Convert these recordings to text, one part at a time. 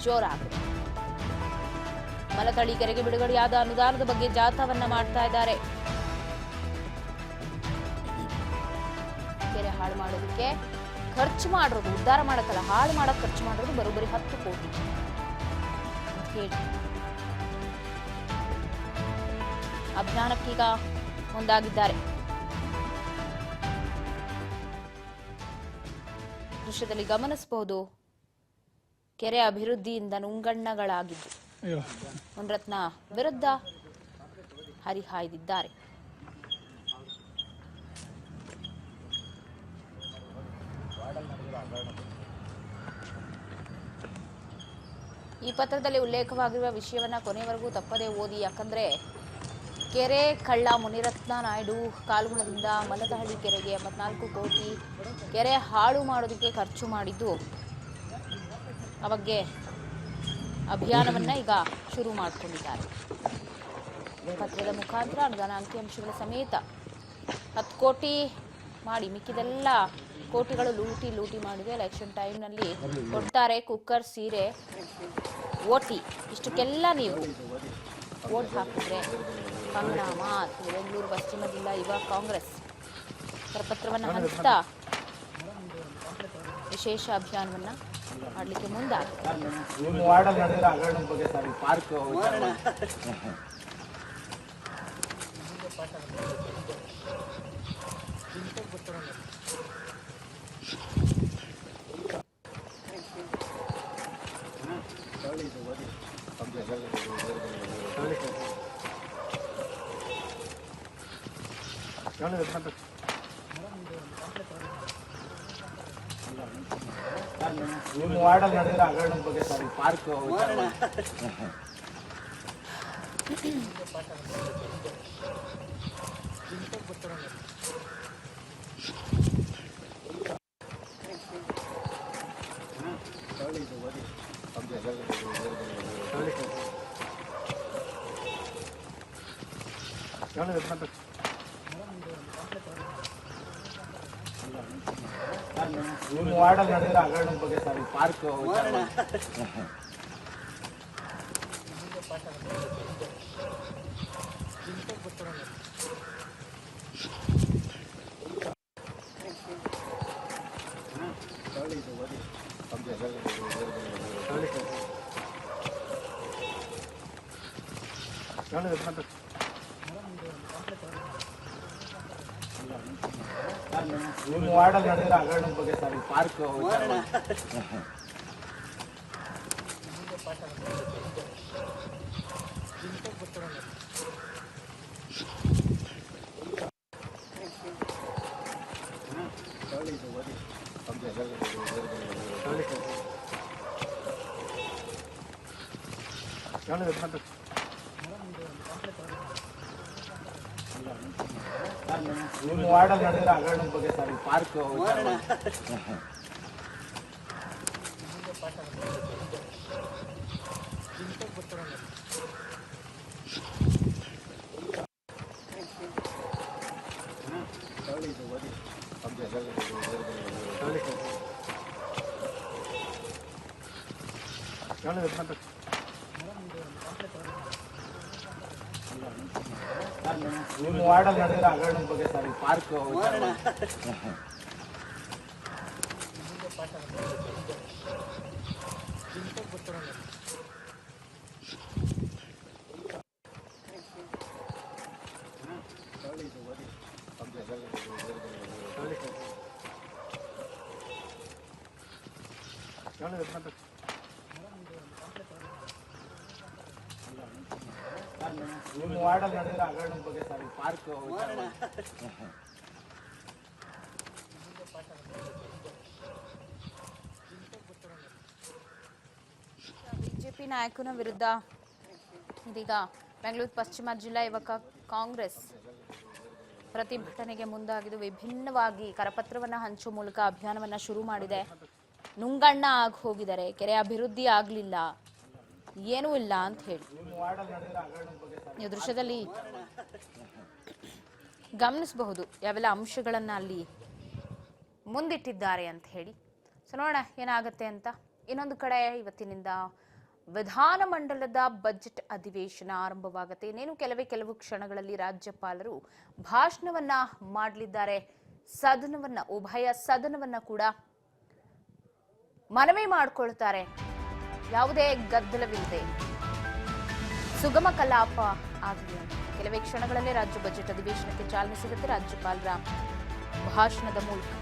ಜೋರಾಗಿದೆ. ಮಲತಳಿ ಕೆರೆಗೆ ಬಿಡುಗಡೆಯಾದ ಅನುದಾನದ ಬಗ್ಗೆ ಜಾಥಾವನ್ನ ಮಾಡ್ತಾ ಇದ್ದಾರೆ. ಕೆರೆ ಹಾಳು ಮಾಡೋದಕ್ಕೆ ಖರ್ಚು ಮಾಡಿರೋದು, ಉದ್ಧಾರ ಮಾಡಕ್ಕಲ್ಲ, ಹಾಳು ಮಾಡಕ್ ಖರ್ಚು ಮಾಡಿರೋದು ಬರೋಬ್ಬರಿ 10 ಕೋಟಿ ಅಂತ ಹೇಳಿ ಅಭಿಯಾನಕ್ಕೀಗ ಮುಂದಾಗಿದ್ದಾರೆ. ದೃಶ್ಯದಲ್ಲಿ ಗಮನಿಸಬಹುದು, ಕೆರೆ ಅಭಿವೃದ್ಧಿಯಿಂದ ನುಂಗಣ್ಣಗಳಾಗಿದ್ದು ಮುನಿರತ್ನ ವಿರುದ್ಧ ಹರಿಹಾಯ್ದಿದ್ದಾರೆ. ಈ ಪತ್ರದಲ್ಲಿ ಉಲ್ಲೇಖವಾಗಿರುವ ವಿಷಯವನ್ನ ಕೊನೆಯವರೆಗೂ ತಪ್ಪದೇ ಓದಿ. ಯಾಕಂದ್ರೆ ಕೆರೆ ಕಳ್ಳ ಮುನಿರತ್ನ ನಾಯ್ಡು ಕಾಲ್ಗುಣದಿಂದ ಮಲತಹಳ್ಳಿ ಕೆರೆಗೆ 84 ಕೋಟಿ ಕೆರೆ ಹಾಳು ಮಾಡೋದಕ್ಕೆ ಖರ್ಚು ಮಾಡಿದ್ದು, ಆ ಬಗ್ಗೆ ಅಭಿಯಾನವನ್ನ ಈಗ ಶುರು ಮಾಡಿಕೊಂಡಿದ್ದಾರೆ. ಪತ್ರದ ಮುಖಾಂತರ ಅನುದಾನ ಅಂಕಿಅಂಶಗಳ ಸಮೇತ 10 ಕೋಟಿ ಮಾಡಿ ಮಿಕ್ಕಿದೆಲ್ಲ ಕೋಟಿಗಳು ಲೂಟಿ ಮಾಡಿದೆ. ಎಲೆಕ್ಷನ್ ಟೈಮ್ನಲ್ಲಿ ಕೊಡ್ತಾರೆ ಕುಕ್ಕರ್, ಸೀರೆ, ಓಟಿ, ಇಷ್ಟಕ್ಕೆಲ್ಲ ನೀವು ವೋಟ್ ಹಾಕಿದ್ರೆ ಪರಿಣಾಮ. ಬೆಂಗಳೂರು ಪಶ್ಚಿಮ ಜಿಲ್ಲಾ ಯುವ ಕಾಂಗ್ರೆಸ್ ಕರಪತ್ರವನ್ನು ಹಂಚ್ತಾ ವಿಶೇಷ ಅಭಿಯಾನವನ್ನ ಮಾಡಲಿಕ್ಕೆ ಮುಂದಾಗಿದೆ. ವಾರ್ಡಲ್ಲಿ ನಡೆದಿರೋ ಹಗರಣದ ಬಗ್ಗೆ ಸರ್, ಪಾರ್ಕ್ ವಾರ್ಡಲ್ಲಿ ನಡೆದಿರೋ ಹಗರಣದ ಬಗ್ಗೆ ಸರ್, ಪಾರ್ಕ್ ವಾರ್ಡಲ್ಲಿ ನಡೆದಿರೋ ಹಗರಣದ ಬಗ್ಗೆ ಸರ್, ಪಾರ್ಕ್ ವಾರ್ಡಲ್ಲಿ ನಡೆದಿರೋ ಹಗರಣದ ಬಗ್ಗೆ ಸರ್, ಪಾರ್ಕ್ ವಾರ್ಡಲ್ಲಿ ನಡೆದಿರೋ ಹಗರಣದ ಬಗ್ಗೆ ಸರ್, ಪಾರ್ಕ್ ವಾರ್ಡಲ್ಲಿ ನಡೆದಿರೋ ಹಗರಣದ ಬಗ್ಗೆ ಸರ್, ಪಾರ್ಕ್ ಬಿಜೆಪಿ ನಾಯಕನ ವಿರುದ್ಧ ಇದೀಗ ಬೆಂಗಳೂರು ಪಶ್ಚಿಮ ಜಿಲ್ಲಾ ಯುವಕ ಕಾಂಗ್ರೆಸ್ ಪ್ರತಿಭಟನೆಗೆ ಮುಂದಾಗಿದ್ದು, ವಿಭಿನ್ನವಾಗಿ ಕರಪತ್ರವನ್ನು ಹಂಚುವ ಮೂಲಕ ಅಭಿಯಾನವನ್ನ ಶುರು ಮಾಡಿದೆ. ನುಂಗಣ್ಣ ಆಗಿ ಹೋಗಿದ್ದಾರೆ, ಕೆರೆ ಅಭಿವೃದ್ಧಿ ಆಗಲಿಲ್ಲ, ಏನೂ ಇಲ್ಲ ಅಂತ ಹೇಳಿ ನೀವು ದೃಶ್ಯದಲ್ಲಿ ಗಮನಿಸಬಹುದು ಯಾವೆಲ್ಲ ಅಂಶಗಳನ್ನ ಅಲ್ಲಿ ಮುಂದಿಟ್ಟಿದ್ದಾರೆ ಅಂತ ಹೇಳಿ. ಸೊ ನೋಡೋಣ ಏನಾಗುತ್ತೆ ಅಂತ. ಇನ್ನೊಂದು ಕಡೆ ಇವತ್ತಿನಿಂದ ವಿಧಾನಮಂಡಲದ ಬಜೆಟ್ ಅಧಿವೇಶನ ಆರಂಭವಾಗುತ್ತೆ. ಇನ್ನೇನು ಕೆಲವು ಕ್ಷಣಗಳಲ್ಲಿ ರಾಜ್ಯಪಾಲರು ಭಾಷಣವನ್ನ ಮಾಡಲಿದ್ದಾರೆ. ಉಭಯ ಸದನವನ್ನ ಕೂಡ ಮನವಿ ಮಾಡಿಕೊಳ್ತಾರೆ. ಯಾವುದೇ ಗದ್ದಲವಿಲ್ಲದೆ ಸುಗಮ ಕಲಾಪ ಆಗಲಿ. ಕೆಲವೇ ಕ್ಷಣಗಳಲ್ಲೇ ರಾಜ್ಯ ಬಜೆಟ್ ಅಧಿವೇಶನಕ್ಕೆ ಚಾಲನೆ ಸಿಗುತ್ತೆ ರಾಜ್ಯಪಾಲರ ಭಾಷಣದ ಮೂಲಕ.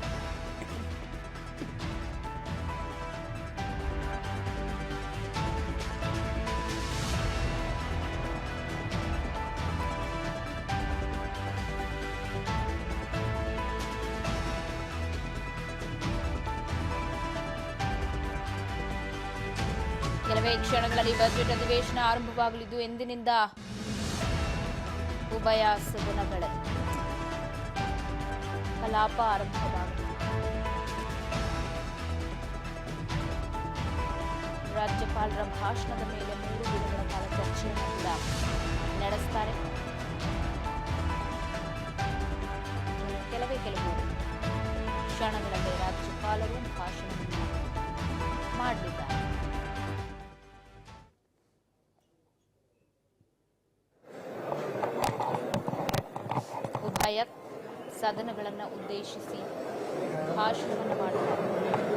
ಕೆಲವೇ ಕ್ಷಣಗಳಲ್ಲಿ ಬಜೆಟ್ ಅಧಿವೇಶನ ಆರಂಭವಾಗಲಿದ್ದು ಎಂದಿನಿಂದ ಉಭಯ ಸದನಗಳಲ್ಲಿ ಕಲಾಪ ಆರಂಭವಾಗಲಿದೆ. ರಾಜ್ಯಪಾಲರ ಭಾಷಣದ ಮೇಲೆ 3 ದಿನಗಳ ಕಾಲ ಚರ್ಚೆಯನ್ನು ಕೂಡ ನಡೆಸ್ತಾರೆ. ಕೆಲವು ಕ್ಷಣಗಳಲ್ಲಿ ರಾಜ್ಯಪಾಲರು ಭಾಷಣವನ್ನು ಮಾಡಲಿದ್ದಾರೆ. ಉಭಯ ಸದನಗಳನ್ನು ಉದ್ದೇಶಿಸಿ ಭಾಷಣವನ್ನು ಮಾಡುತ್ತಾರೆ.